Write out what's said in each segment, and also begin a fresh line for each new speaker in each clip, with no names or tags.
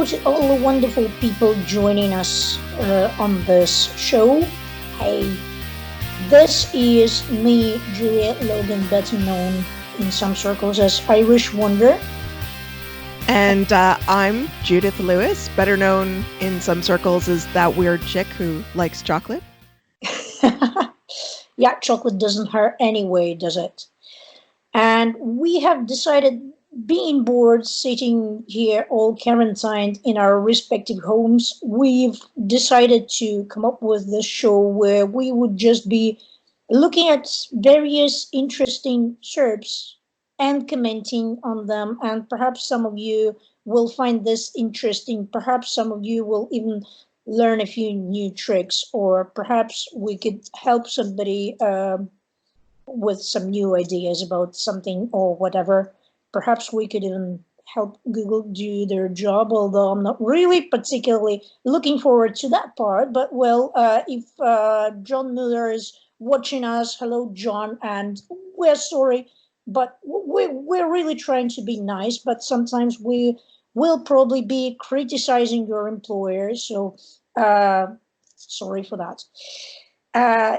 to all the wonderful people joining us on this show. Hey, this is me, Julia Logan, better known in some circles as Irish Wonder.
And I'm Judith Lewis, better known in some circles as that weird chick who likes chocolate.
Yeah, chocolate doesn't hurt anyway, does it? And we have decided, being bored, sitting here all quarantined in our respective homes, we've decided to come up with this show where we would just be looking at various interesting SERPs and commenting on them. And perhaps some of you will find this interesting. Perhaps some of you will even learn a few new tricks, or perhaps we could help somebody with some new ideas about something or whatever. Perhaps we could even help Google do their job, although I'm not really particularly looking forward to that part. But well, if John Mueller is watching us, hello, John, and we're sorry, but we're really trying to be nice, but sometimes we will probably be criticizing your employer. So sorry for that.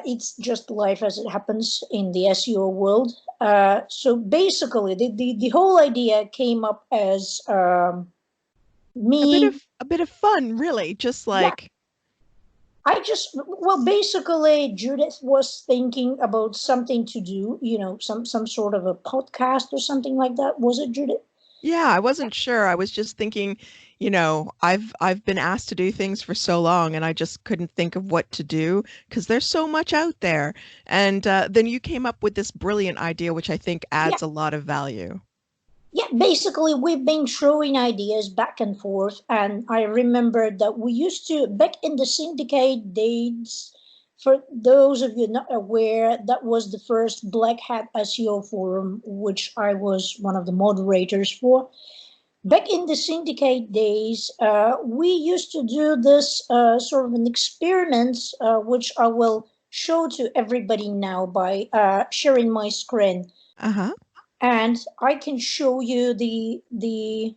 It's just life as it happens in the SEO world. So basically, the whole idea came up as me.
A bit of fun, really, just like.
Yeah. Basically, Judith was thinking about something to do, some sort of a podcast or something like that. Was it, Judith?
Yeah, I wasn't sure. I was just thinking, I've been asked to do things for so long and I just couldn't think of what to do because there's so much out there. And then you came up with this brilliant idea, which I think adds a lot of value.
Yeah, basically, we've been throwing ideas back and forth. And I remember that we used to, back in the syndicate days, for those of you not aware, that was the first Black Hat SEO forum, which I was one of the moderators for. Back in the syndicate days, we used to do this sort of an experiment, which I will show to everybody now by sharing my screen.
Uh-huh.
And I can show you the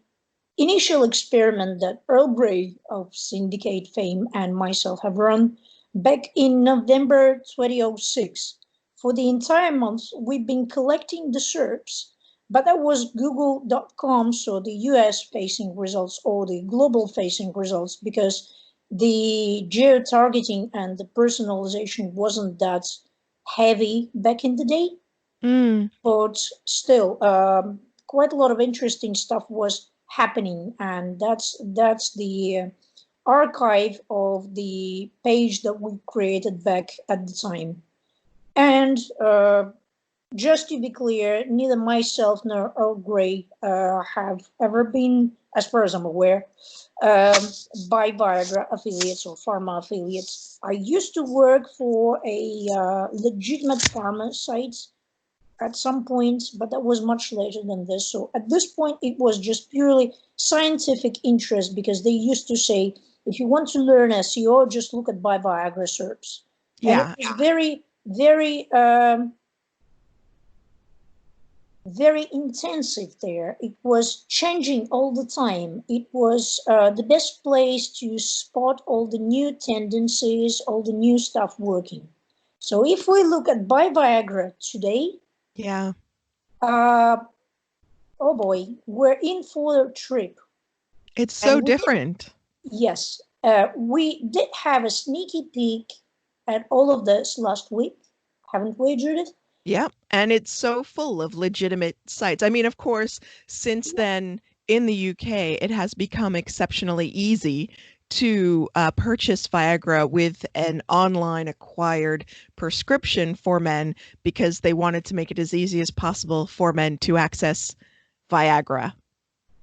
initial experiment that Earl Grey of Syndicate fame and myself have run back in November 2006. For the entire month, we've been collecting the SERPs, but that was google.com, so the US facing results or the global facing results, because the geo-targeting and the personalization wasn't that heavy back in the day. But still, quite a lot of interesting stuff was happening, and that's the archive of the page that we created back at the time. And just to be clear, neither myself nor Earl Grey have ever been, as far as I'm aware, by Viagra affiliates or pharma affiliates. I used to work for a legitimate pharma site at some point, but that was much later than this. So at this point, it was just purely scientific interest, because they used to say, if you want to learn SEO, just look at Viagra SERPs.
Yeah.
And it was very, very, very intensive there. It was changing all the time. It was the best place to spot all the new tendencies, all the new stuff working. So if we look at Viagra today,
yeah.
Oh boy, we're in for a trip.
It's so different.
Yes. We did have a sneaky peek at all of this last week, haven't we, Judith?
Yeah, and it's so full of legitimate sites. I mean, of course, since then in the UK, it has become exceptionally easy to purchase Viagra with an online acquired prescription for men, because they wanted to make it as easy as possible for men to access Viagra.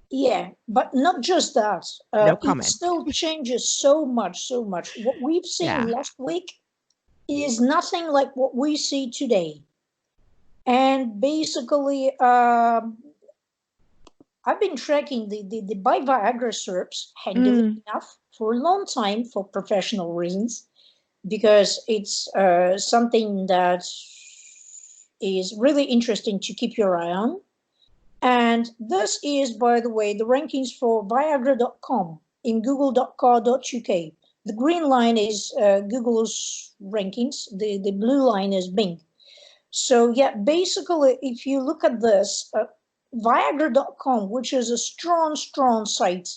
Yeah, but not just that.
No comment.
It still changes so much. What we've seen last week is nothing like what we see today. And basically, I've been tracking the Viagra SERPs handily enough for a long time for professional reasons, because it's something that is really interesting to keep your eye on. And this is, by the way, the rankings for Viagra.com. in google.co.uk. The green line is Google's rankings. The blue line is Bing. So yeah, basically, if you look at this, viagra.com, which is a strong site,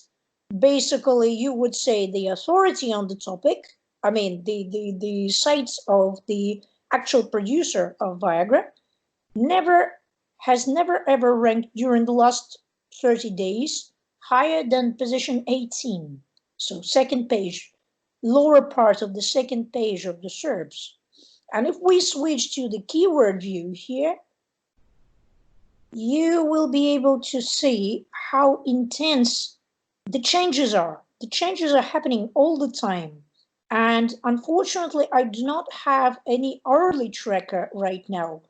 basically you would say the authority on the topic. I mean, the sites of the actual producer of Viagra has never ever ranked during the last 30 days higher than position 18. So second page, lower part of the second page of the SERPs. And if we switch to the keyword view here, you will be able to see how intense the changes are. The changes are happening all the time. And unfortunately, I do not have any hourly tracker right now,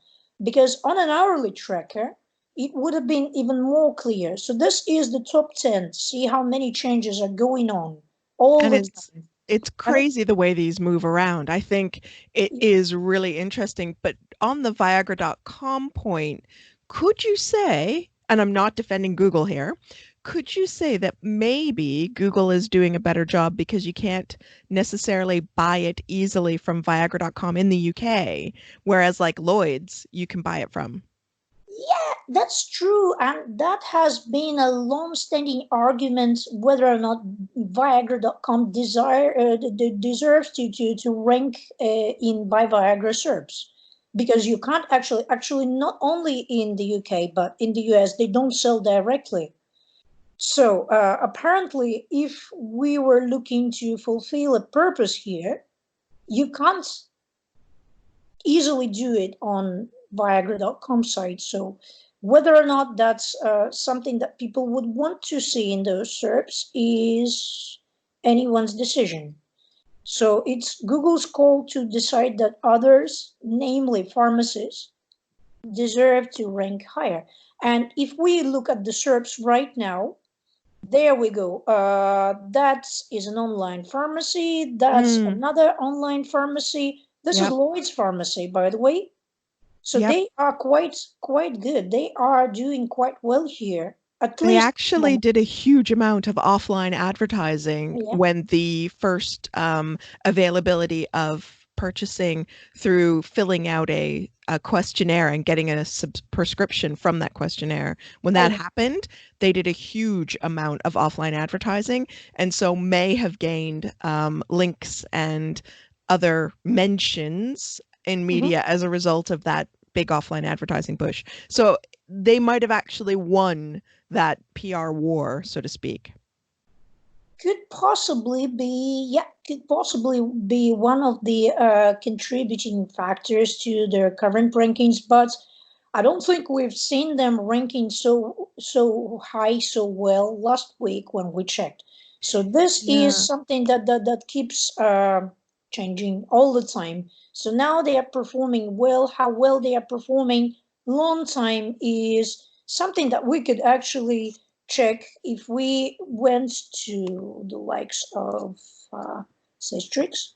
because on an hourly tracker, it would have been even more clear. So this is the top 10. See how many changes are going on all
And
the time.
it's crazy the way these move around. I think it is really interesting. But on the Viagra.com point, could you say, and I'm not defending Google here, could you say that maybe Google is doing a better job because you can't necessarily buy it easily from Viagra.com in the UK, whereas like Lloyd's, you can buy it from?
Yeah, that's true. And that has been a long-standing argument whether or not Viagra.com deserves to rank in by Viagra SERPs. Because you can't actually not only in the UK, but in the US, they don't sell directly. So apparently, if we were looking to fulfill a purpose here, you can't easily do it on viagra.com site. So whether or not that's something that people would want to see in those SERPs is anyone's decision. So it's Google's call to decide that others, namely pharmacies, deserve to rank higher. And if we look at the SERPs right now, there we go. That is an online pharmacy. That's another online pharmacy. This is Lloyd's Pharmacy, by the way. So they are quite good. They are doing quite well here. At
They
least
actually did a huge amount of offline advertising
yeah.
when the first availability of purchasing through filling out a questionnaire and getting a prescription from that questionnaire. When that happened, they did a huge amount of offline advertising, and so may have gained links and other mentions in media as a result of that big offline advertising push. So they might have actually won that PR war, so to speak.
Could possibly be one of the contributing factors to their current rankings, but I don't think we've seen them ranking so high so well last week when we checked. So this is something that keeps changing all the time. So now they are performing well. How well they are performing long time is something that we could actually check if we went to the likes of Cistrix.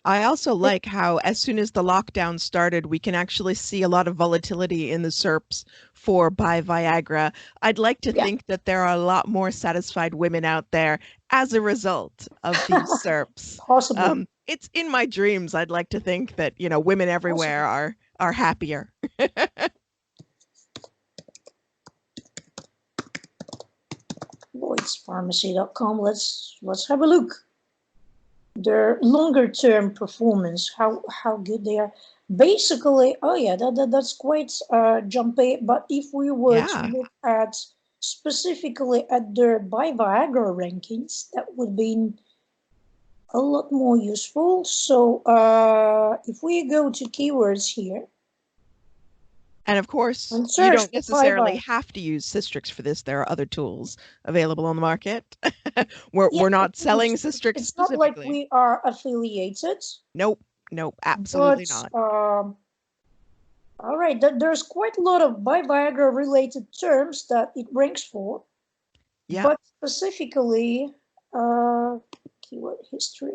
I also like how as soon as the lockdown started, we can actually see a lot of volatility in the SERPs for buy Viagra. I'd like to think that there are a lot more satisfied women out there as a result of these SERPs.
Possibly.
It's in my dreams. I'd like to think that, you know, women everywhere are happier.
LloydsPharmacy.com. Let's have a look. Their longer term performance, how good they are. Basically, oh yeah, that's quite jumpy. But if we were to look at specifically at their buy Viagra rankings, that would be a lot more useful. So if we go to keywords here.
And of course, you don't necessarily have to use Cistrix for this. There are other tools available on the market. We're not selling Cistrix
it's
specifically.
Not like we are affiliated.
Nope, absolutely not.
All right, there's quite a lot of buy Viagra related terms that it ranks for. Yeah. But specifically, keyword history.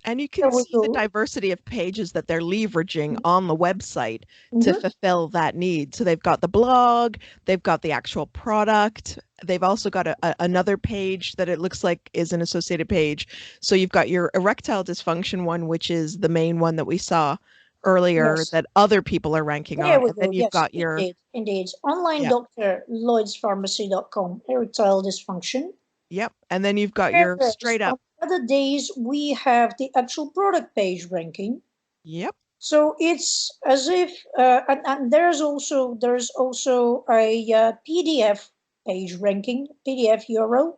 And you
There
can
we
see the
go.
diversity of pages that they're leveraging on the website to
Mm-hmm.
fulfill that need. So they've got the blog, they've got the actual product, they've also got another page that it looks like is an associated page. So you've got your erectile dysfunction one, which is the main one that we saw earlier
Yes.
that other people are ranking
There
on.
we
And then
go.
you've
Yes,
got your,
indeed. Indeed. Online
yeah,
doctor, lloydspharmacy.com, erectile dysfunction.
yep. And then you've got your
Whereas
straight
on
up,
other days, we have the actual product page ranking.
yep.
So it's as if, and there's also a PDF page ranking, PDF URL,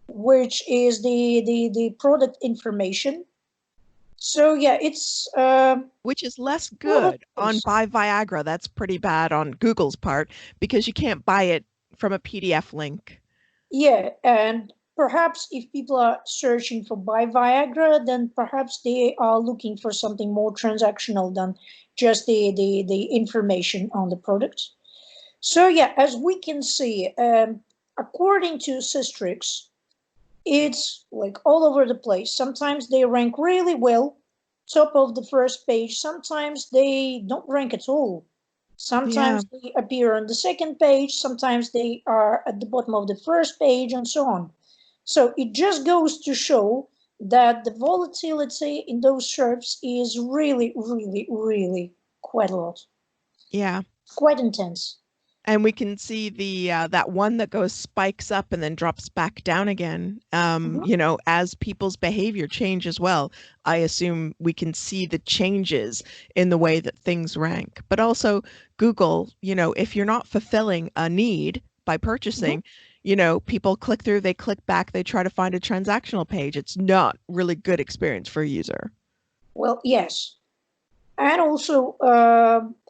which is the product information. So yeah, it's
Which is less
all over
good
the
on
place.
Buy Viagra. That's pretty bad on Google's part because you can't buy it from a PDF link.
Yeah, and perhaps if people are searching for buy Viagra, then perhaps they are looking for something more transactional than just the information on the product. So yeah, as we can see, according to Systrix, it's like all over the place. Sometimes they rank really well, top of the first page. Sometimes they don't rank at all.
Yeah.
Sometimes they appear on the second page. Sometimes they are at the bottom of the first page, and so on. So it just goes to show that the volatility in those SERPs is really, really, really quite a lot.
Yeah.
Quite intense.
And we can see the that one that goes spikes up and then drops back down again.
Mhm.
As people's behavior change as well, I assume we can see the changes in the way that things rank. But also Google, if you're not fulfilling a need by
Mhm.
purchasing, people click through, they click back, they try to find a transactional page. It's not really good experience for a user.
Well, yes. And also,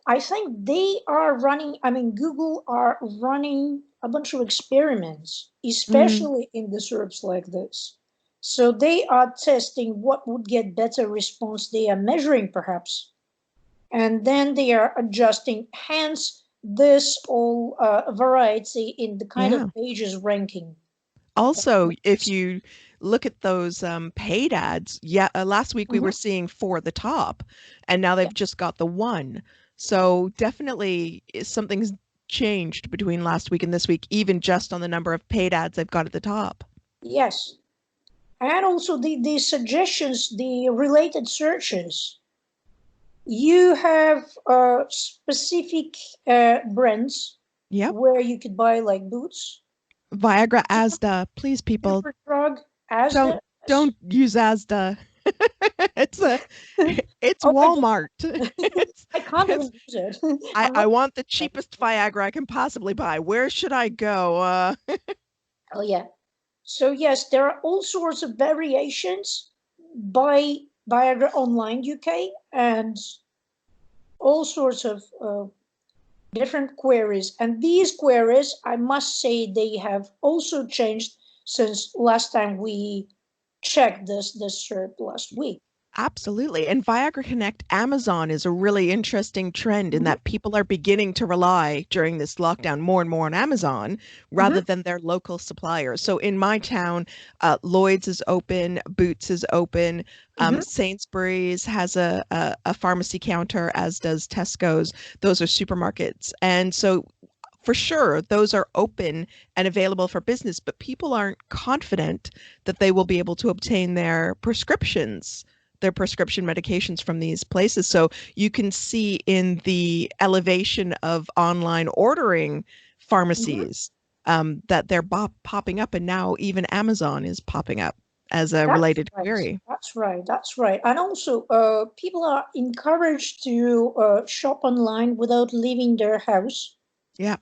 I think they are running, I mean, Google are running a bunch of experiments,
Mm,
especially in the SERPs like this. So they are testing what would get better response. They are measuring perhaps, and then they are adjusting. Hence, this all variety in the kind
yeah.
of pages ranking.
Also, if you look at those paid ads, yeah, last week we were
Mhm.
seeing four at the top, and now
Yeah.
they've just got the one. So definitely something's changed between last week and this week, even just on the number of paid ads they've got at the top.
Yes. And also the suggestions, the related searches. You have specific brands
Yep.
where you could buy like boots,
Viagra, Asda, please, people,
Superdrug, Asda.
don't use Asda. It's a it's
Oh,
Walmart. It's,
I can't
it's
even use it.
I,
I'm
I
not.
want the cheapest Viagra I can possibly buy. Where should I go?
Oh yeah. So yes, there are all sorts of variations by Viagra Online UK and all sorts of different queries. And these queries, I must say, they have also changed since last time we checked this SERP last week.
Absolutely. And Viagra Connect Amazon is a really interesting trend in
Mhm.
that people are beginning to rely during this lockdown more and more on Amazon rather
Mhm.
than their local suppliers. So in my town, Lloyd's is open, Boots is open,
Mhm.
Sainsbury's has a pharmacy counter, as does Tesco's. Those are supermarkets. And so for sure, those are open and available for business, but people aren't confident that they will be able to obtain their prescription medications from these places. So you can see in the elevation of online ordering
Mhm.
pharmacies that they're popping up, and now even Amazon is popping up as a
That's
related
right.
query.
That's right. That's right. And also, people are encouraged to shop online without leaving their house.
Yeah.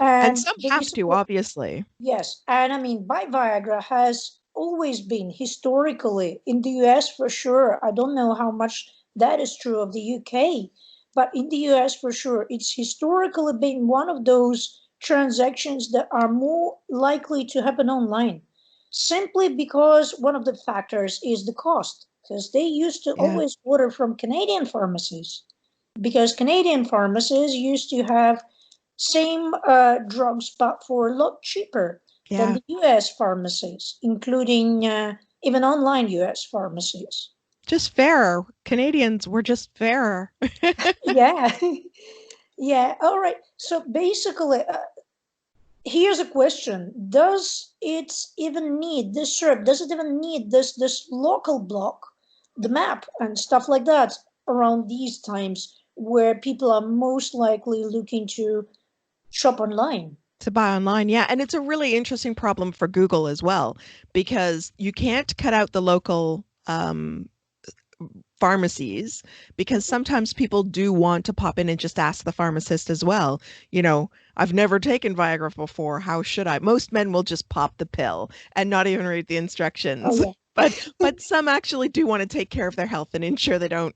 And
And
some
the
have
reason,
to, obviously.
yes, and I mean, buy Viagra has always been historically in the US for sure. I don't know how much that is true of the UK, but in the US for sure, it's historically been one of those transactions that are more likely to happen online, simply because one of the factors is the cost, because they used to
Yeah.
always order from Canadian pharmacies, because Canadian pharmacies used to have same drugs, but for a lot cheaper than
Yeah.
the US pharmacies, including even online US pharmacies.
Just fairer. Canadians were just fairer.
Yeah. Yeah. All right. So basically, here's a question: does it even need this SERP? Does it even need this local block, the map and stuff like that around these times where people are most likely looking to shop online?
To buy online, yeah. And it's a really interesting problem for Google as well, because you can't cut out the local pharmacies, because sometimes people do want to pop in and just ask the pharmacist as well. You know, I've never taken Viagra before. How should I? Most men will just pop the pill and not even read the
Oh
instructions.
yeah.
But some actually do want to take care of their health and ensure they don't,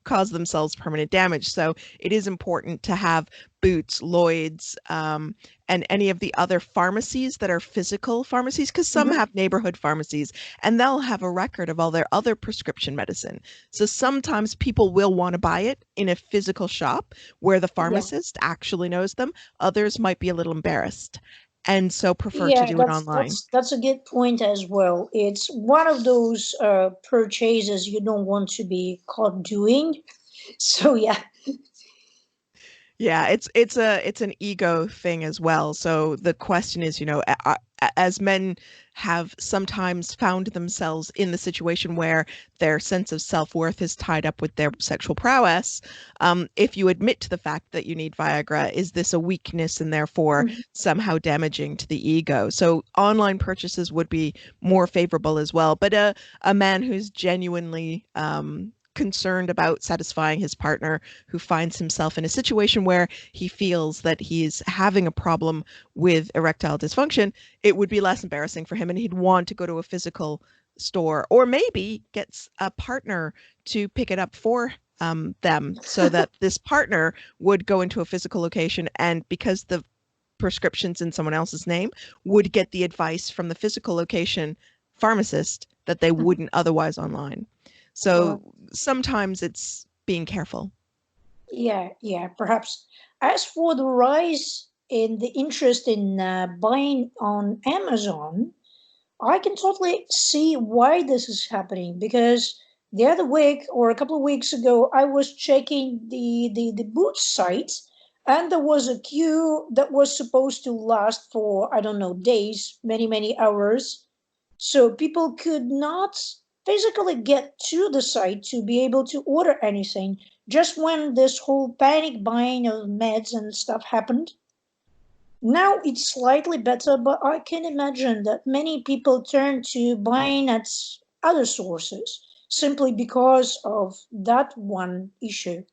cause themselves permanent damage. So it is important to have Boots, Lloyd's, and any of the other pharmacies that are physical pharmacies, because some
Mhm.
have neighborhood pharmacies and they'll have a record of all their other prescription medicine. So sometimes people will want to buy it in a physical shop where the
Yeah.
pharmacist actually knows them. Others might be a little embarrassed and so prefer to
Yeah,
do it
that's
online.
that's that's a good point as well. It's one of those purchases you don't want to be caught doing. So yeah.
Yeah, it's an ego thing as well. So the question is, as men have sometimes found themselves in the situation where their sense of self-worth is tied up with their sexual prowess, if you admit to the fact that you need Viagra, is this a weakness and therefore
Mhm.
somehow damaging to the ego? So online purchases would be more favorable as well. But a man who's genuinely concerned about satisfying his partner, who finds himself in a situation where he feels that he's having a problem with erectile dysfunction, it would be less embarrassing for him and he'd want to go to a physical store or maybe gets a partner to pick it up for them, so that this partner would go into a physical location, and because the prescriptions in someone else's name, would get the advice from the physical location pharmacist that they
Mhm.
wouldn't otherwise online.
Or
So sometimes it's being careful.
yeah, yeah, perhaps. As for the rise in the interest in buying on Amazon, I can totally see why this is happening because the other week or a couple of weeks ago, I was checking the Boots site and there was a queue that was supposed to last for, I don't know, days, many, many hours. So people could not physically get to the site to be able to order anything. Just when this whole panic buying of meds and stuff happened, now it's slightly better, but I can imagine that many people turn to buying at other sources simply because of that one issue.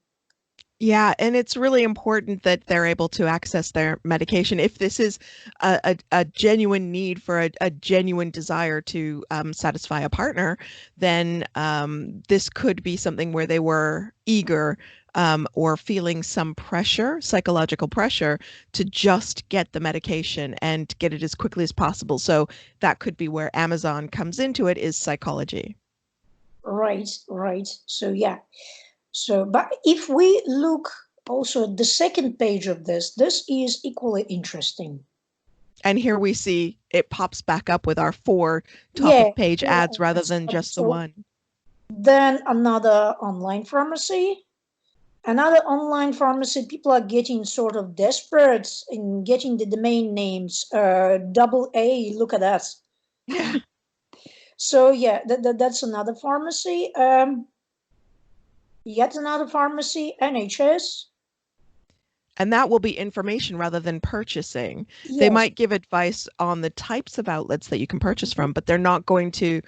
Yeah, and it's really important that they're able to access their medication. If this is a genuine need for a genuine desire to satisfy a partner, then this could be something where they were eager, or feeling some pressure, psychological pressure, to just get the medication and get it as quickly as possible. So that could be where Amazon comes into it, is psychology.
Right, right. So, yeah. So, but if we look also at the second page of this is equally interesting.
And here we see it pops back up with our four top
Yeah,
of page
four
ads rather
ads.
than just the
So,
one.
then another online pharmacy. Another online pharmacy, people are getting sort of desperate in getting the domain names. Double A, look at that.
Yeah.
So yeah, that's another pharmacy. Yet another pharmacy, NHS.
And that will be information rather than purchasing. They
Yes.
might give advice on the types of outlets that you can purchase from, but they're not going to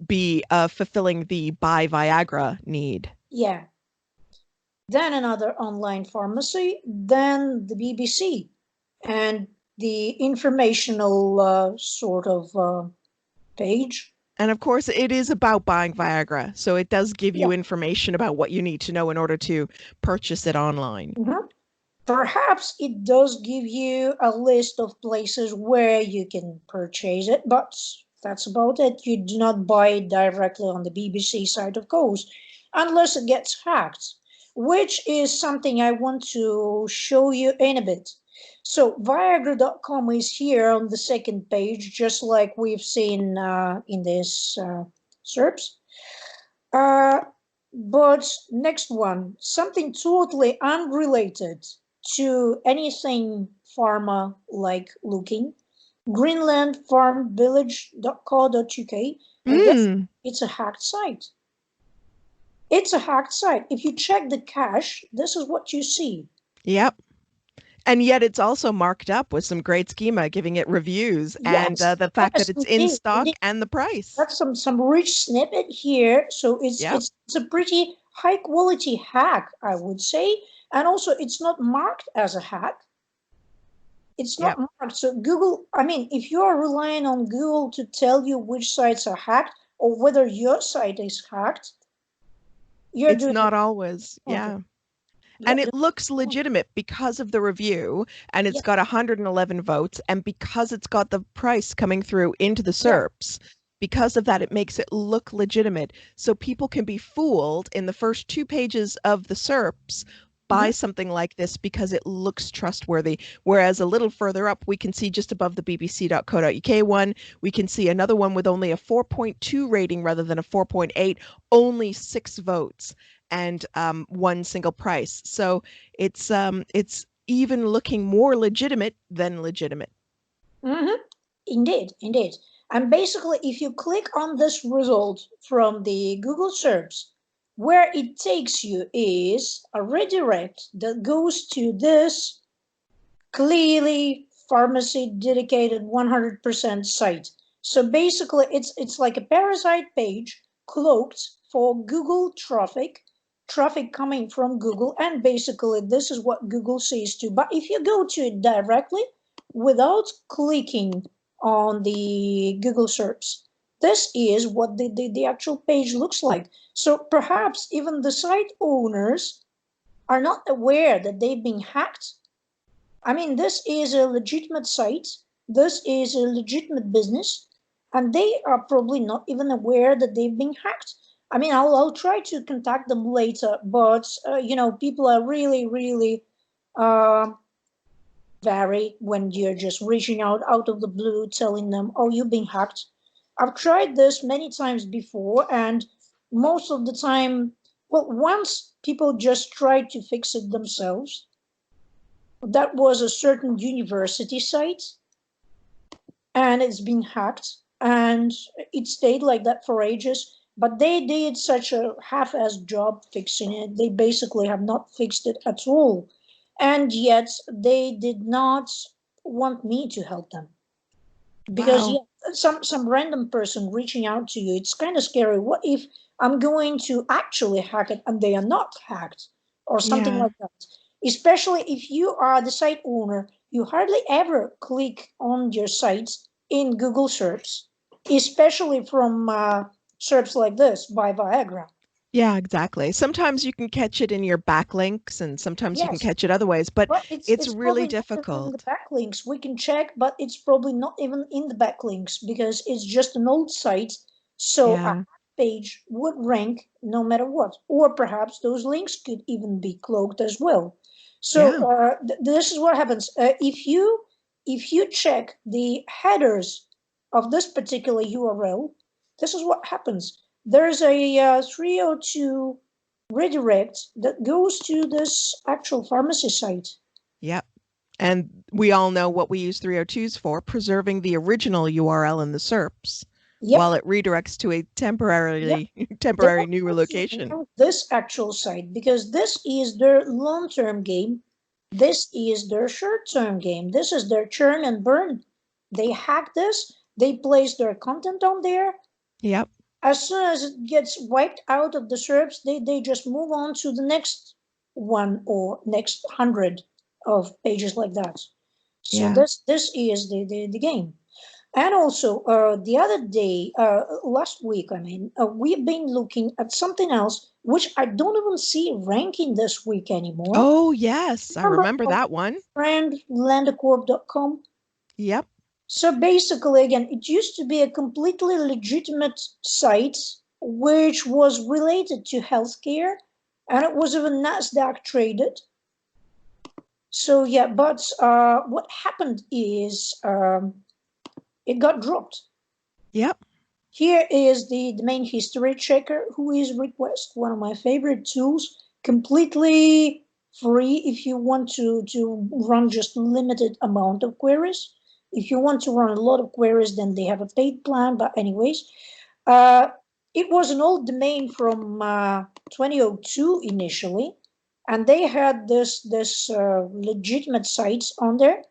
be fulfilling the buy Viagra need.
Yeah. Then another online pharmacy. Then the BBC and the informational sort of page.
And of course, it is about buying Viagra. So it does give
Yeah.
you information about what you need to know in order to purchase it online.
Mhm. Perhaps it does give you a list of places where you can purchase it, but that's about it. You do not buy it directly on the BBC site, of course, unless it gets hacked, which is something I want to show you in a bit. So, Viagra.com is here on the second page, just like we've seen in this SERPs. Uh, but next one, something totally unrelated to anything pharma-like looking. greenlandfarmvillage.co.uk. And guess
Mm,
it's a hacked site. It's a hacked site. If you check the cache, this is what you see.
yep. And yet it's also marked up with some great schema, giving it reviews and
Yes,
the fact that
yes,
it's in
indeed,
stock
indeed.
and the price.
That's some rich snippet here. So
Yep.
it's a pretty high quality hack, I would say. And also it's not marked as a hack. It's not
Yep.
marked. So Google, I mean, if you are relying on Google to tell you which sites are hacked or whether your site is hacked, you're
It's
doing it.
not always.
Okay.
Yeah.
Yeah.
And it looks legitimate because of the review and it's
Yeah.
got 111 votes and because it's got the price coming through into the
Yeah.
SERPs. Because of that, it makes it look legitimate. So people can be fooled in the first 2 pages of the SERPs
Mhm.
by something like this because it looks trustworthy. Whereas a little further up, we can see just above the bbc.co.uk one, we can see another one with only a 4.2 rating rather than a 4.8, only 6 votes and one single price. So it's even looking more legitimate than legitimate.
Mhm. Indeed, indeed. And basically, if you click on this result from the Google search, where it takes you is a redirect that goes to this clearly pharmacy dedicated 100% site. So basically, it's like a parasite page cloaked for Google traffic coming from Google, and basically this is what Google says too. But if you go to it directly without clicking on the Google search, this is what the actual page looks like. So perhaps even the site owners are not aware that they've been hacked. I mean, this is a legitimate site, this is a legitimate business, and they are probably not even aware that they've been hacked. I mean, I'll try to contact them later, but people are really uh, vary when you're just reaching out of the blue, telling them, "Oh, you've been hacked." I've tried this many times before, and most of the time, well, once people just try to fix it themselves. That was a certain university site, and it's been hacked, and it stayed like that for ages. But they did such a half-assed job fixing it. They basically have not fixed it at all, and yet they did not want me to help them because
Wow.
yeah, some random person reaching out to you, it's kind of scary. What if I'm going to actually hack it and they are not hacked or something
Yeah.
like that? Especially if you are the site owner, you hardly ever click on your sites in Google search, especially from search like this by Viagra.
Yeah, exactly. Sometimes you can catch it in your backlinks and sometimes you can
Yes.
catch it other ways, but
But
it's
it's
really
probably not even in the
difficult.
backlinks. We can check, but it's probably not even in the backlinks because it's just an old site. So a
Yeah.
page would rank no matter what. Or perhaps those links could even be cloaked as well. So
Yeah.
this is what happens. If you check the headers of this particular URL, this is what happens. There's a 302 redirect that goes to this actual pharmacy site.
Yep. And we all know what we use 302s for, preserving the original URL in the SERPs while
Yep,
it redirects to a
yep.
temporarily
They
temporary
will
new
also
location.
rank this actual site because this is their long-term game. This is their short-term game. This is their churn and burn. They hack this, they place their content on there.
Yep.
As soon as it gets wiped out of the SERPs, they just move on to the next one or next 100 of pages like that. So
Yeah.
this is the game. And also, the other day, last week, I mean, we've been looking at something else, which I don't even see ranking this week anymore.
Oh, yes. I
Remember
remember
our
that one.
friend landacorp.com?
Yep.
So basically, again, it used to be a completely legitimate site which was related to healthcare, and it was even NASDAQ traded. So yeah, but what happened is it got dropped.
Yep.
Here is the domain history checker, who is request, one of my favorite tools, completely free if you want to run just limited amount of queries. If you want to run a lot of queries, then they have a paid plan. But anyways, it was an old domain from 2002 initially, and they had this legitimate sites on there,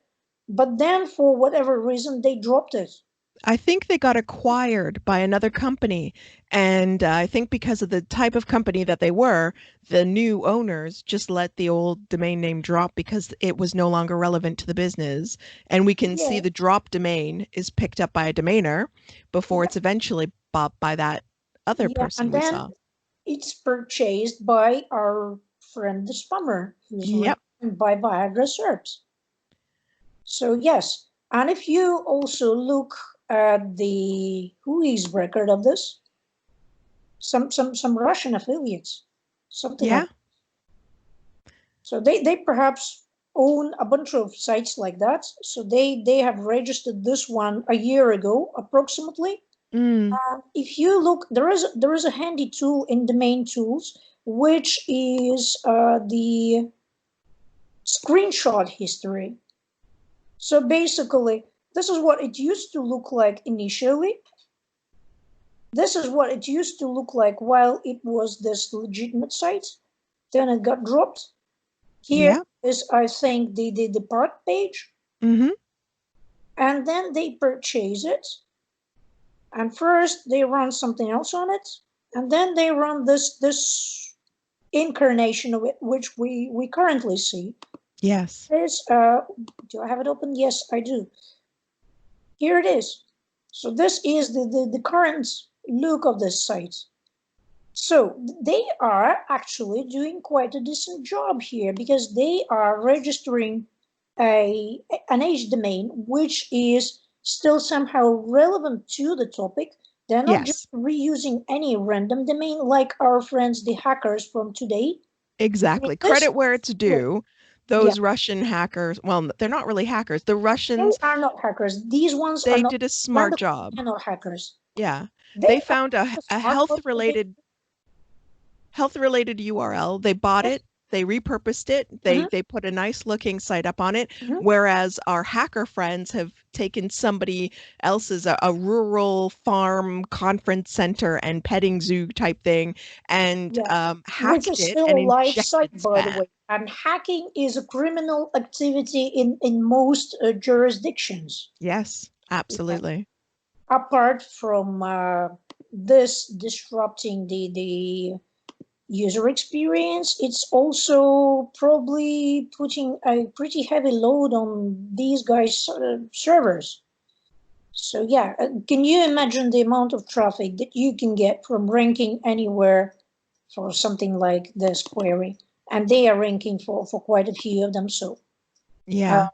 but then for whatever reason they dropped it.
I think they got acquired by another company. And I think because of the type of company that they were, the new owners just let the old domain name drop because it was no longer relevant to the business. And we can see
Yeah,
the drop domain is picked up by a domainer before
yeah,
it's eventually bought by that other
yeah,
person
and
we
then
saw.
it's purchased by our friend the spammer, who's
Yep.
written by Viagra SERPs. So yes, and if you also look at the WHOIS record of this, some Russian affiliates, something
Yeah.
like, so they perhaps own a bunch of sites like that. So they have registered this one a year ago approximately.
Mm.
If you look, there is a handy tool in domain tools, which is the screenshot history. So basically, this is what it used to look like initially. This is what it used to look like while it was this legitimate site. Then it got dropped. Here
Yeah.
is, I think, the part page.
Mm-hmm.
And then they purchase it. And first they run something else on it. And then they run this incarnation of it, which we currently see.
Yes.
Is do I have it open? Yes, I do. Here it is. So this is the current look of this site. So they are actually doing quite a decent job here, because they are registering an age domain which is still somehow relevant to the topic. They're not just
Yes.
reusing any random domain like our friends the hackers from today. I mean,
Exactly.
this,
Credit where it's due.
yeah,
Those Russian hackers, well, they're not really hackers. The
they
Russians,
are not hackers. These ones are
they
not
did a smart
random,
job.
they're not hackers.
Yeah.
They
They
are
found a
smart
health related URL. They bought it, they repurposed it,
Mhm,
they put a nice looking site up on it,
mhm.
whereas our hacker friends have taken somebody else's a rural farm conference center and petting zoo type thing and
Yeah, which
hacked
is
it
still
and
a live
injected
site, by the
spam.
way. And hacking is a criminal activity in most jurisdictions.
Yes,
Yeah.
absolutely.
Apart from this disrupting the user experience, it's also probably putting a pretty heavy load on these guys' servers. So yeah, can you imagine the amount of traffic that you can get from ranking anywhere for something like this query? And they are ranking for quite a few of them. So uh,
Yeah.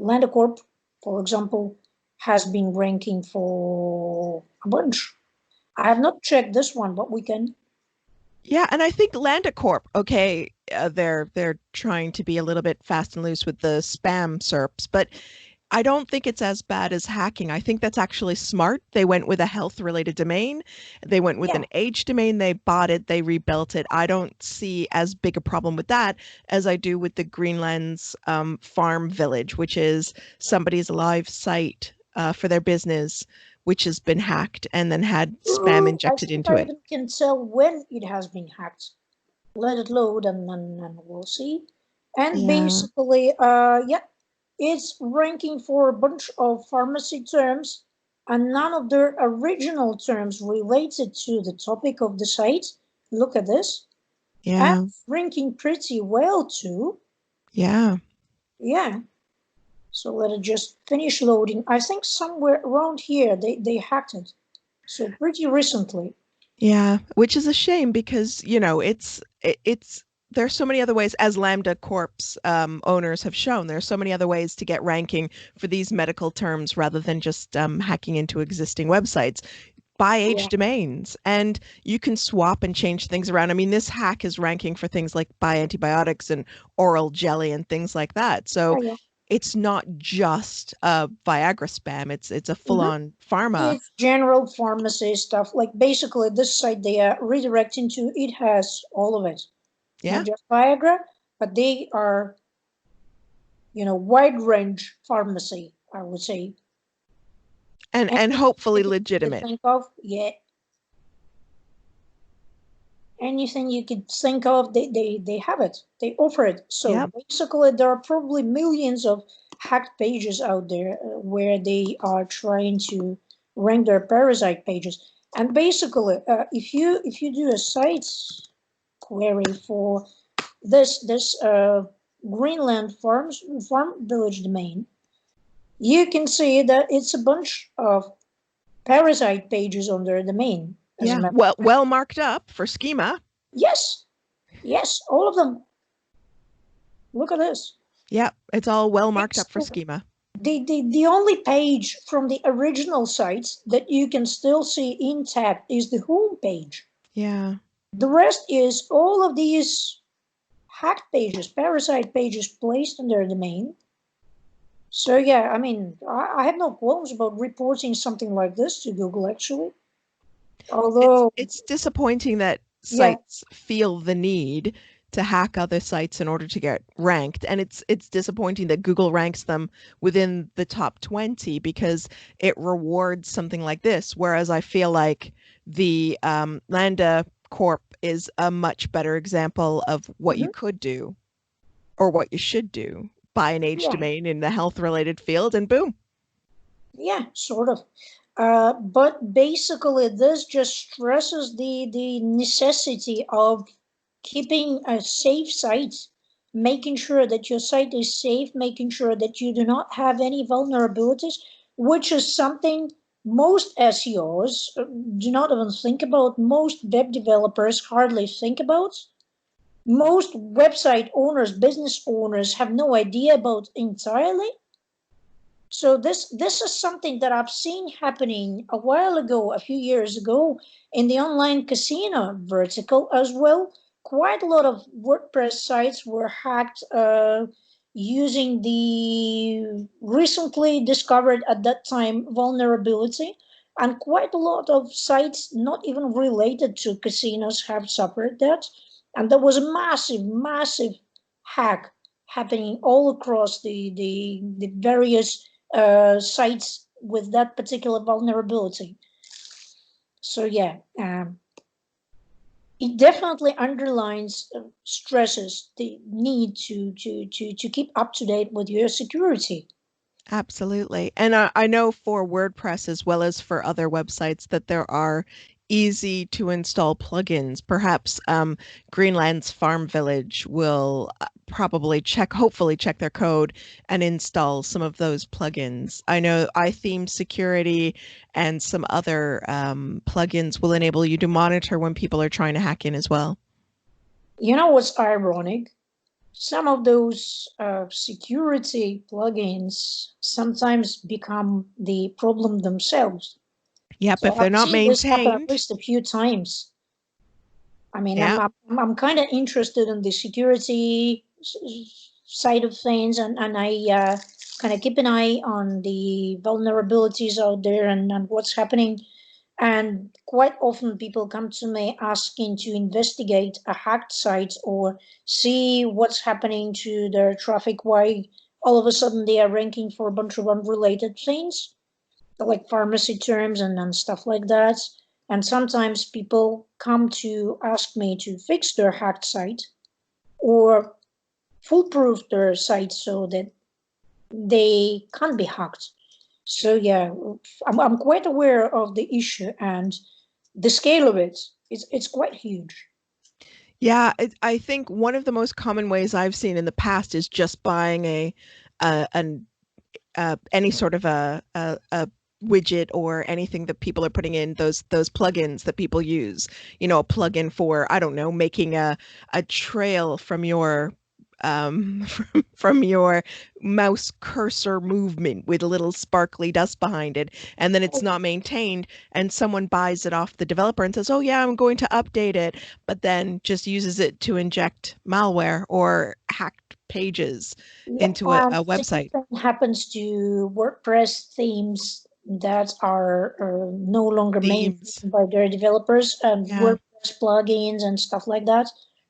Landacorp, for example, has been ranking for a bunch. I have not checked this one, but we can.
Yeah, and I think Landacorp, okay, they're trying to be a little bit fast and loose with the spam SERPs, but I don't think it's as bad as hacking. I think that's actually smart. They went with a health related domain. They went with
Yeah,
an age domain. They bought it. They rebuilt it. I don't see as big a problem with that as I do with the Greenland's farm village, which is somebody's live site for their business, which has been hacked and then had spam
I
injected
think
into
I
it.
even can tell when it has been hacked. Let it load, and we'll see. And
Yeah.
basically, yeah, it's ranking for a bunch of pharmacy terms, and none of their original terms related to the topic of the site. Look at this. And
Yeah.
ranking pretty well too.
Yeah.
Yeah. So let it just finish loading. I think somewhere around here they hacked it. So pretty recently.
Yeah, which is a shame because, it's there's so many other ways, as Lambda Corp's owners have shown, there's so many other ways to get ranking for these medical terms rather than just hacking into existing websites. Buy
Yeah.
H domains and you can swap and change things around. I mean, this hack is ranking for things like buy antibiotics and oral jelly and things like that.
Oh
So
yeah.
it's not just a Viagra spam. It's a full-on pharma.
It's general pharmacy stuff. Like basically this site they are redirecting to, it has all of it.
Yeah.
Not just Viagra, but they are, wide range pharmacy, I would say.
And hopefully legitimate.
Think of, yeah. Anything you could think of, they have it. They offer it. So basically there are probably millions of hacked pages out there where they are trying to rank their parasite pages. And basically, if you do a site query for this Greenland farm village domain, you can see that it's a bunch of parasite pages on their domain.
Yeah, well marked up for schema.
Yes, all of them. Look at this.
Yeah, it's all well marked up for schema.
The only page from the original sites that you can still see intact is the home page.
Yeah.
The rest is all of these hacked pages, parasite pages placed in their domain. So yeah, I mean, I have no qualms about reporting something like this to Google, actually. Although
it's disappointing that sites feel the need to hack other sites in order to get ranked, and it's disappointing that Google ranks them within the top 20 because it rewards something like this, whereas I feel like the Lambda Corp is a much better example of what you could do or what you should do. Buy an age domain in the health related field and boom.
Yeah, sort of. But basically this just stresses the necessity of keeping a safe site, making sure that your site is safe, making sure that you do not have any vulnerabilities, which is something most SEOs do not even think about, most web developers hardly think about. Most website owners, business owners have no idea about entirely. So this is something that I've seen happening a while ago, a few years ago, in the online casino vertical as well. Quite a lot of WordPress sites were hacked using the recently discovered at that time vulnerability, and quite a lot of sites not even related to casinos have suffered that. And there was a massive hack happening all across the various sites with that particular vulnerability. So yeah, it definitely underlines, stresses the need to keep up to date with your security.
Absolutely. And I know for WordPress as well as for other websites that there are easy to install plugins. Perhaps Greenland's Farm Village will hopefully check their code and install some of those plugins. I know iTheme Security and some other plugins will enable you to monitor when people are trying to hack in as well.
You know what's ironic? Some of those security plugins sometimes become the problem themselves.
Yep, so if they're not maintained. This happen
at least a few times. I mean, I'm kind of interested in the security side of things, and I kind of keep an eye on the vulnerabilities out there and what's happening. And quite often people come to me asking to investigate a hacked site or see what's happening to their traffic, why all of a sudden they are ranking for a bunch of unrelated things, like pharmacy terms and stuff like that. And sometimes people come to ask me to fix their hacked site or foolproof their site so that they can't be hacked. So yeah, I'm quite aware of the issue and the scale of it. It's quite huge.
Yeah, I think one of the most common ways I've seen in the past is just buying any sort of a widget or anything that people are putting in, those plugins that people use, a plugin for, I don't know, making a trail from your from your mouse cursor movement with a little sparkly dust behind it, and then it's not maintained, and someone buys it off the developer and says, oh yeah, I'm going to update it, but then just uses it to inject malware or hacked pages
Yeah,
into a
same
website.
thing happens to WordPress themes that are no longer
Themes.
maintained by their developers, and
Yeah.
WordPress plugins and stuff like that.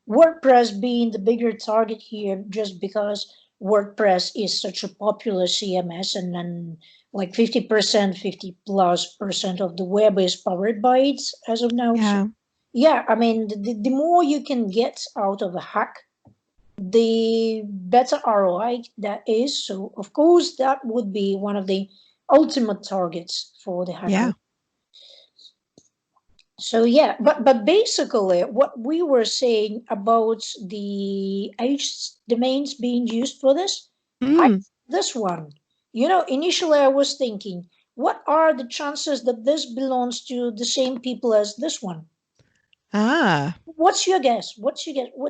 WordPress being the bigger target here, just because WordPress is such a popular CMS, and then like 50%, 50+% of the web is powered by it as of now. So,
Yeah.
yeah, I mean, the more you can get out of a hack, the better ROI that is. So of course that would be one of the ultimate targets for the hacker.
Yeah.
So yeah, but basically what we were saying about the H domains being used for this,
Mm.
this one, initially I was thinking, what are the chances that this belongs to the same people as this one?
Ah.
What's your guess? What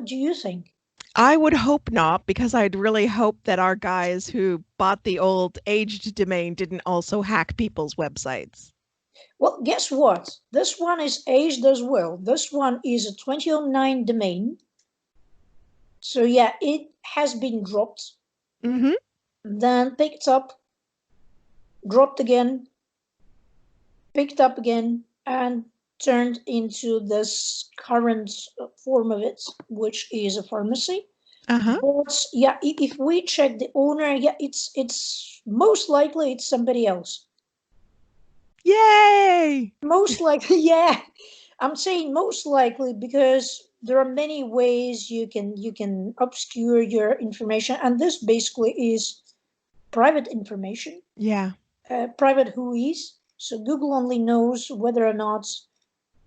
do you think?
I would hope not, because I'd really hope that our guys who bought the old aged domain didn't also hack people's websites.
Well, guess what? This one is aged as well. This one is a 2009 domain. So yeah, it has been dropped,
Mm-hmm.
then picked up, dropped again, picked up again, and turned into this current form of it, which is a pharmacy.
Uh-huh.
But yeah, if we check the owner, yeah, it's most likely it's somebody else.
Yay!
Most likely, yeah. I'm saying most likely because there are many ways you can obscure your information, and this basically is private information,
Yeah.
private whois. So Google only knows whether or not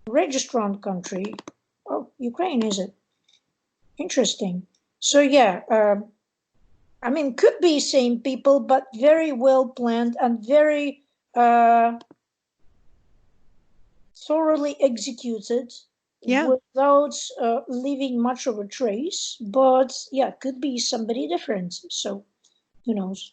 registrant country. Oh, Ukraine is it? Interesting. So yeah, I mean, could be same people, but very well planned and very thoroughly executed
Yeah.
without leaving much of a trace. But yeah, could be somebody different. So who knows?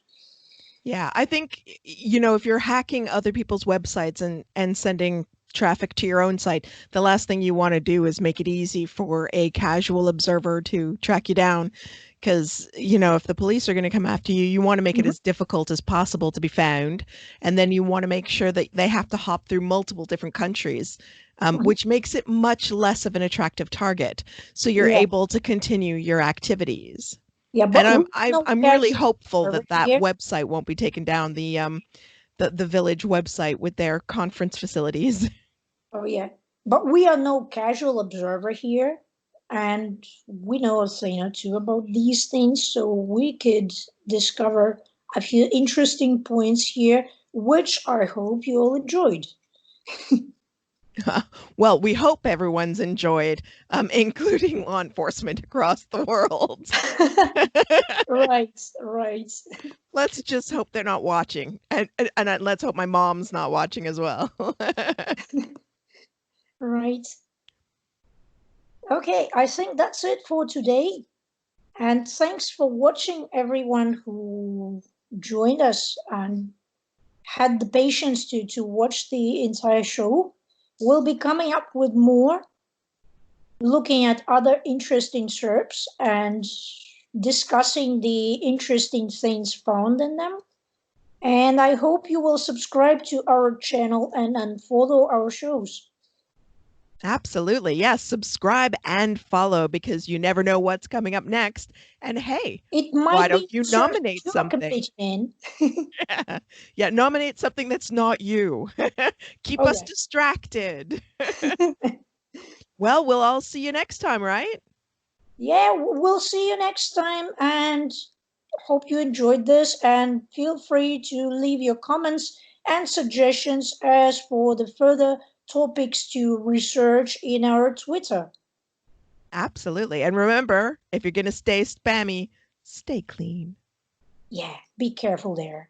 Yeah. I think, if you're hacking other people's websites and sending traffic to your own site, the last thing you want to do is make it easy for a casual observer to track you down. Because, if the police are going to come after you, you want to make it
Mhm.
as difficult as possible to be found. And then you want to make sure that they have to hop through multiple different countries,
Mhm.
which makes it much less of an attractive target. So you're
Yeah,
able to continue your activities.
yeah,
And
but we
I'm
are
I'm
no
I'm really
casual
hopeful
observer
that that
here.
website won't be taken down, the village website with their conference facilities.
Oh yeah, but we are no casual observer here, and we know a thing or two about these things, so we could discover a few interesting points here, which I hope you all enjoyed.
Well, we hope everyone's enjoyed, including law enforcement across the world.
Right, right,
Let's just hope they're not watching, and let's hope my mom's not watching as well.
right. Okay, I think that's it for today. And thanks for watching, everyone who joined us and had the patience to watch the entire show. We'll be coming up with more, looking at other interesting SERPs and discussing the interesting things found in them. And I hope you will subscribe to our channel and follow our shows.
Absolutely. Yes. Subscribe and follow, because you never know what's coming up next. And hey,
It
why
might
don't
be
you
SERP
nominate
you're
something?
competing in.
Yeah. Yeah. Nominate something that's not you. Keep
Oh
us
yeah.
distracted. Well, we'll all see you next time, right?
Yeah, we'll see you next time, and hope you enjoyed this, and feel free to leave your comments and suggestions as for the further topics to research in our Twitter.
Absolutely. And remember, if you're going to stay spammy, stay clean.
Yeah, be careful there.